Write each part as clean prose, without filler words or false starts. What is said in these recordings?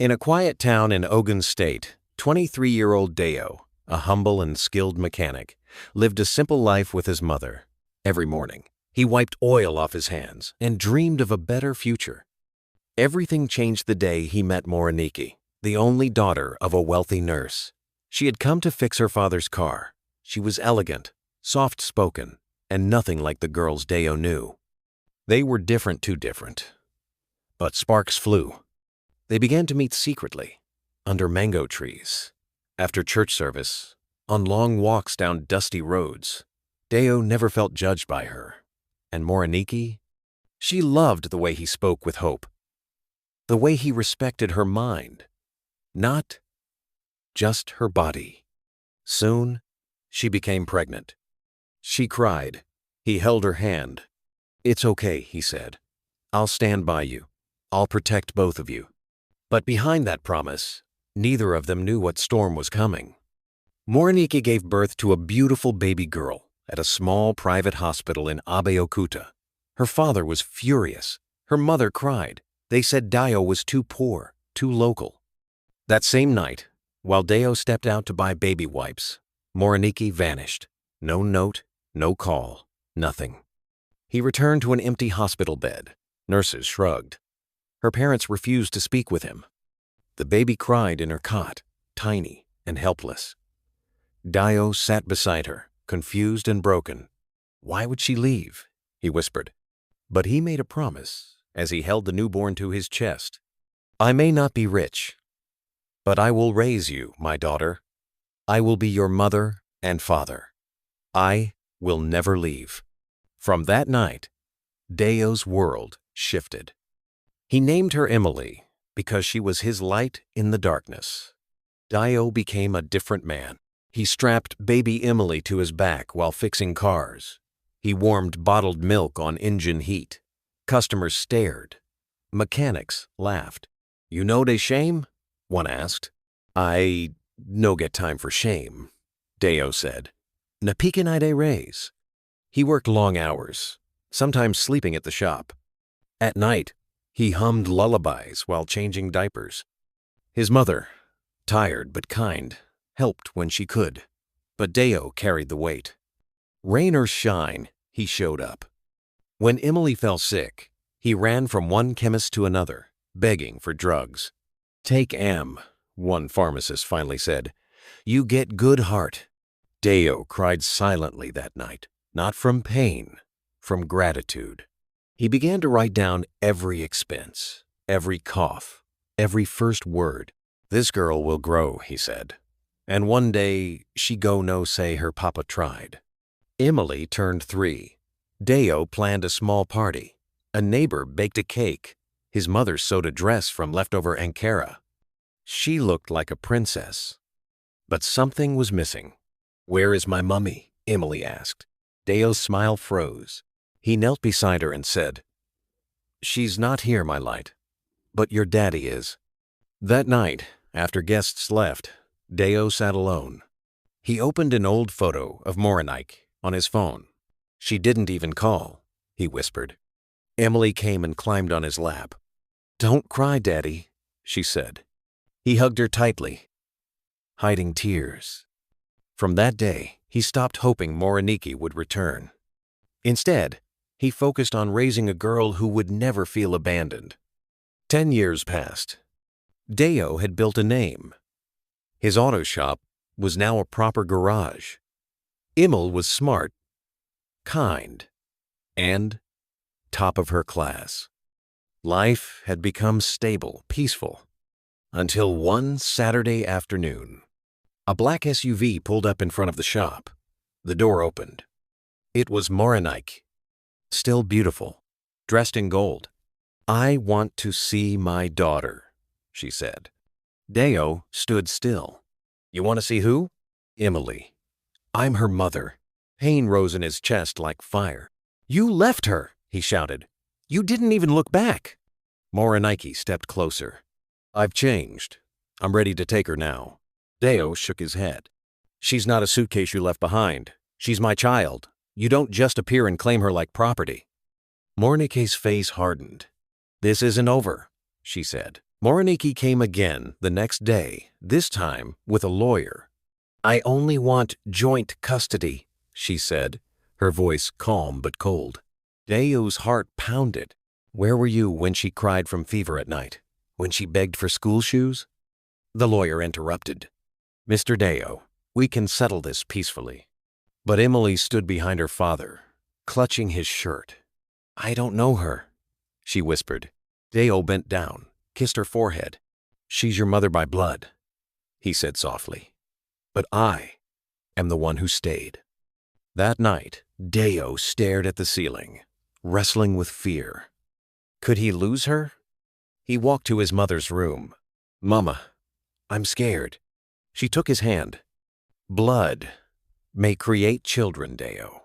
In a quiet town in Ogun State, 23-year-old Deo, a humble and skilled mechanic, lived a simple life with his mother. Every morning, he wiped oil off his hands and dreamed of a better future. Everything changed the day he met Moriniki, the only daughter of a wealthy nurse. She had come to fix her father's car. She was elegant, soft-spoken, and nothing like the girls Deo knew. They were different, too different. But sparks flew. They began to meet secretly, under mango trees, after church service, on long walks down dusty roads. Deo never felt judged by her. And Moriniki? She loved the way he spoke with hope, the way he respected her mind, not just her body. Soon, she became pregnant. She cried. He held her hand. "It's okay," he said. "I'll stand by you. I'll protect both of you." But behind that promise, neither of them knew what storm was coming. Moriniki gave birth to a beautiful baby girl at a small private hospital in Abeokuta. Her father was furious. Her mother cried. They said Deo was too poor, too local. That same night, while Deo stepped out to buy baby wipes, Moriniki vanished. No note, no call, nothing. He returned to an empty hospital bed. Nurses shrugged. Her parents refused to speak with him. The baby cried in her cot, tiny and helpless. Deo sat beside her, confused and broken. "Why would she leave?" he whispered. But he made a promise as he held the newborn to his chest. "I may not be rich, but I will raise you, my daughter. I will be your mother and father. I will never leave." From that night, Deo's world shifted. He named her Emily because she was his light in the darkness. Deo became a different man. He strapped baby Emily to his back while fixing cars. He warmed bottled milk on engine heat. Customers stared. Mechanics laughed. "You know de shame?" one asked. "I no get time for shame," Deo said. "Na pekin I de raise." He worked long hours, sometimes sleeping at the shop. At night, he hummed lullabies while changing diapers. His mother, tired but kind, helped when she could, but Deo carried the weight. Rain or shine, he showed up. When Emily fell sick, he ran from one chemist to another, begging for drugs. "Take Am," one pharmacist finally said. "You get good heart." Deo cried silently that night, not from pain, from gratitude. He began to write down every expense, every cough, every first word. "This girl will grow," he said. "And one day she go no say her papa tried." Emily turned 3. Deo planned a small party. A neighbor baked a cake. His mother sewed a dress from leftover Ankara. She looked like a princess. But something was missing. "Where is my mummy?" Emily asked. Deo's smile froze. He knelt beside her and said, "She's not here, my light, but your daddy is." That night, after guests left, Deo sat alone. He opened an old photo of Moriniki on his phone. "She didn't even call," he whispered. Emily came and climbed on his lap. "Don't cry, Daddy," she said. He hugged her tightly, hiding tears. From that day, he stopped hoping Moriniki would return. Instead, he focused on raising a girl who would never feel abandoned. 10 years passed. Deo had built a name. His auto shop was now a proper garage. Emil was smart, kind, and top of her class. Life had become stable, peaceful, until one Saturday afternoon. A black SUV pulled up in front of the shop. The door opened. It was Moriniki, still beautiful, dressed in gold. "I want to see my daughter," she said. Deo stood still. "You want to see who?" "Emily. I'm her mother." Pain rose in his chest like fire. "You left her," he shouted. "You didn't even look back." Moriniki stepped closer. "I've changed. I'm ready to take her now." Deo shook his head. "She's not a suitcase you left behind. She's my child. You don't just appear and claim her like property." Moriniki's face hardened. "This isn't over," she said. Moriniki came again the next day, this time with a lawyer. "I only want joint custody," she said, her voice calm but cold. Dayo's heart pounded. "Where were you when she cried from fever at night? When she begged for school shoes?" The lawyer interrupted. "Mr. Dayo, we can settle this peacefully." But Emily stood behind her father, clutching his shirt. "I don't know her," she whispered. Dayo bent down, kissed her forehead. "She's your mother by blood," he said softly. "But I am the one who stayed." That night, Dayo stared at the ceiling, wrestling with fear. Could he lose her? He walked to his mother's room. "Mama, I'm scared." She took his hand. "Blood may create children, Dayo,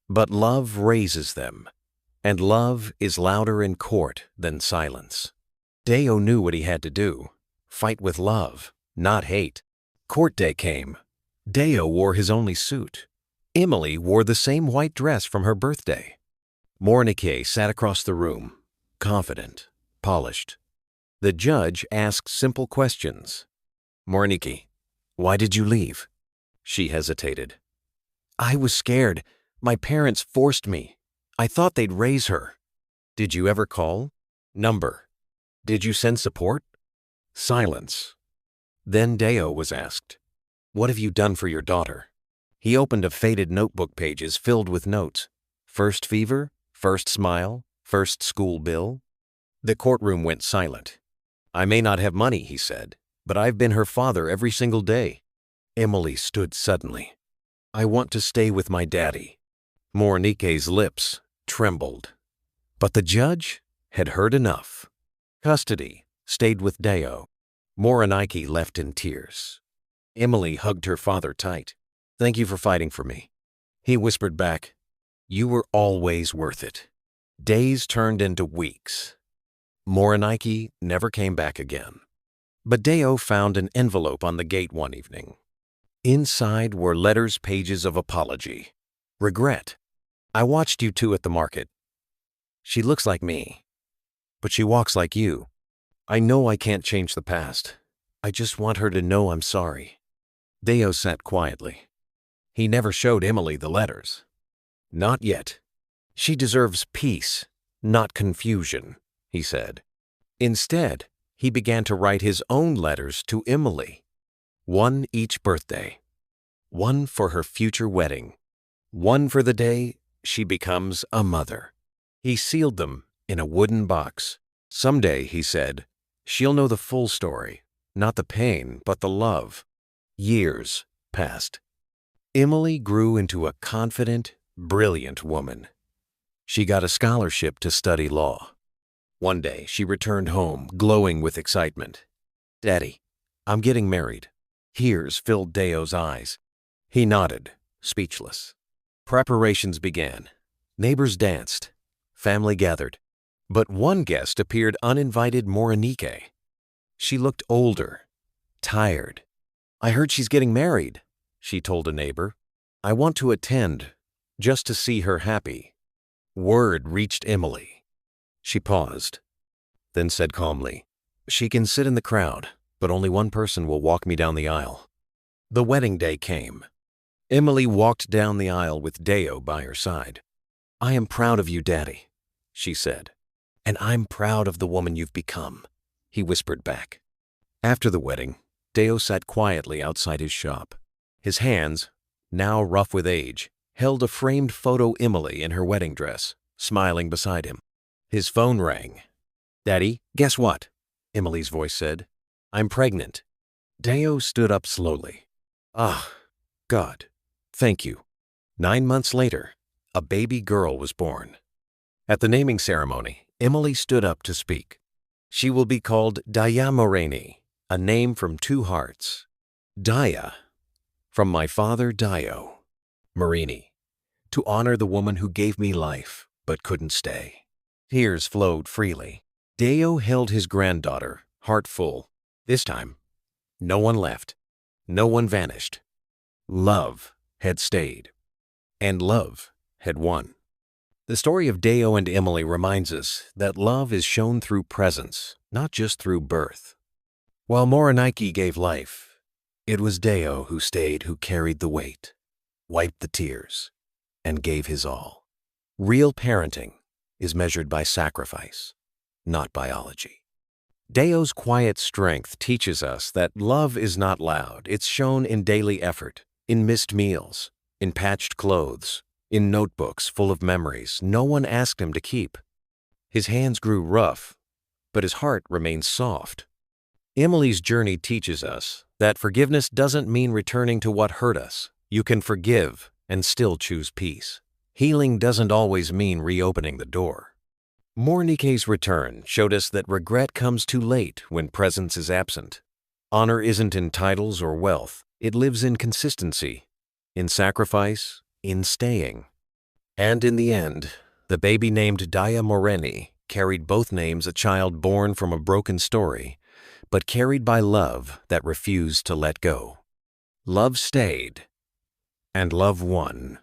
but love raises them, and love is louder in court than silence." Dayo knew what he had to do. Fight with love, not hate. Court day came. Dayo wore his only suit. Emily wore the same white dress from her birthday. Moriniki sat across the room, confident, polished. The judge asked simple questions. "Moriniki, why did you leave?" She hesitated. "I was scared. My parents forced me. I thought they'd raise her." "Did you ever call? Number? Did you send support?" Silence. Then Dayo was asked, "What have you done for your daughter?" He opened a faded notebook pages filled with notes. First fever, first smile, first school bill. The courtroom went silent. "I may not have money," he said, "but I've been her father every single day." Emily stood suddenly. "I want to stay with my daddy." Morinike's lips trembled. But the judge had heard enough. Custody stayed with Dayo. Moriniki left in tears. Emily hugged her father tight. "Thank you for fighting for me." He whispered back, "You were always worth it." Days turned into weeks. Moriniki never came back again. But Dayo found an envelope on the gate one evening. Inside were letters, pages of apology. Regret. "I watched you two at the market. She looks like me, but she walks like you. I know I can't change the past. I just want her to know I'm sorry." Dayo sat quietly. He never showed Emily the letters. "Not yet. She deserves peace, not confusion," he said. Instead, he began to write his own letters to Emily. One each birthday. One for her future wedding. One for the day she becomes a mother. He sealed them in a wooden box. "Someday," he said, "she'll know the full story, not the pain, but the love." Years passed. Emily grew into a confident, brilliant woman. She got a scholarship to study law. One day, she returned home, glowing with excitement. "Daddy, I'm getting married." Tears filled Dayo's eyes. He nodded, speechless. Preparations began. Neighbors danced. Family gathered. But one guest appeared uninvited: Moriniki. She looked older, tired. "I heard she's getting married," she told a neighbor. "I want to attend, just to see her happy." Word reached Emily. She paused, then said calmly, "She can sit in the crowd, but only one person will walk me down the aisle." The wedding day came. Emily walked down the aisle with Dayo by her side. "I am proud of you, Daddy," she said. "And I'm proud of the woman you've become," he whispered back. After the wedding, Dayo sat quietly outside his shop. His hands, now rough with age, held a framed photo Emily in her wedding dress, smiling beside him. His phone rang. "Daddy, guess what?" Emily's voice said. "I'm pregnant." Dayo stood up slowly. "Ah, God, thank you." 9 months later, a baby girl was born. At the naming ceremony, Emily stood up to speak. "She will be called Daya Morini, a name from two hearts. Daya, from my father Dayo. Morini, to honor the woman who gave me life but couldn't stay." Tears flowed freely. Dayo held his granddaughter, heart full. This time, no one left. No one vanished. Love had stayed. And love had won. The story of Deo and Emily reminds us that love is shown through presence, not just through birth. While Moronike gave life, it was Deo who stayed, who carried the weight, wiped the tears, and gave his all. Real parenting is measured by sacrifice, not biology. Deo's quiet strength teaches us that love is not loud. It's shown in daily effort, in missed meals, in patched clothes, in notebooks full of memories no one asked him to keep. His hands grew rough, but his heart remained soft. Emily's journey teaches us that forgiveness doesn't mean returning to what hurt us. You can forgive and still choose peace. Healing doesn't always mean reopening the door. Moronike's return showed us that regret comes too late when presence is absent. Honor isn't in titles or wealth. It lives in consistency, in sacrifice, in staying. And in the end, the baby named Daya Moreni carried both names, a child born from a broken story, but carried by love that refused to let go. Love stayed, and love won.